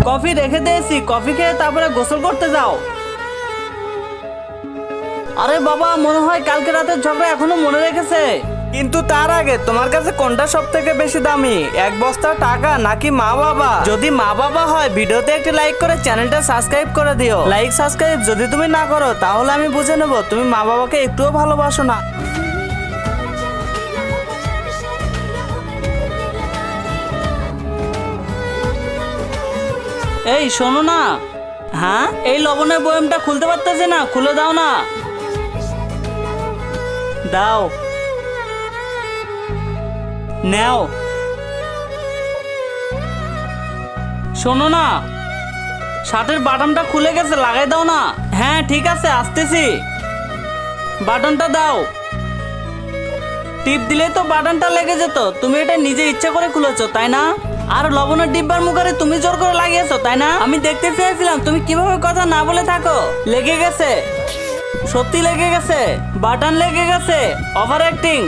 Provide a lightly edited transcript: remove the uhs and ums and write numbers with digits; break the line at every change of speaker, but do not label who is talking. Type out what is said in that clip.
Coffee রেখে দিয়েছি, coffee খেয়ে তারপরে গোসল করতে যাও। আরে বাবা, মনে হয় কালকে রাতের ঝগড়া এখনো মনে রেখেছে। কিন্তু তার আগে তোমার কাছে কোনটা সব থেকে বেশি দামি, এক বস্তা টাকা নাকি মা বাবা? যদি মা বাবা হয় ভিডিওতে একটি লাইক করে চ্যানেলটা সাবস্ক্রাইব করে দিও। লাইক সাবস্ক্রাইব যদি তুমি না করো তাহলে আমি বুঝে নেব তুমি মা বাবাকে একটুও ভালোবাসো না। এই শোনো না। হ্যাঁ, এই লবণের বয়ামটা খুলতে পারতেছে না, খুলে দাও না। দাও, নেও। শোনো না, শার্টের বাটনটা খুলে গেছে, লাগাই দাও না। হ্যাঁ ঠিক আছে, আসতেছি। বাটনটা দাও। টিপ দিলেই তো বাটনটা লেগে যেত। তুমি এটা নিজে ইচ্ছা করে খুলেছো তাই না? আর লবণের ডিব্বার মুখারে তুমি জোর করে লাগিয়েছো তাই না? আমি দেখতে চেয়েছিলাম তুমি কিভাবে কথা না বলে থাকো। লেগে গেছে, সত্যি লেগে গেছে, বাটন লেগে গেছে, ওভার অ্যাক্টিং।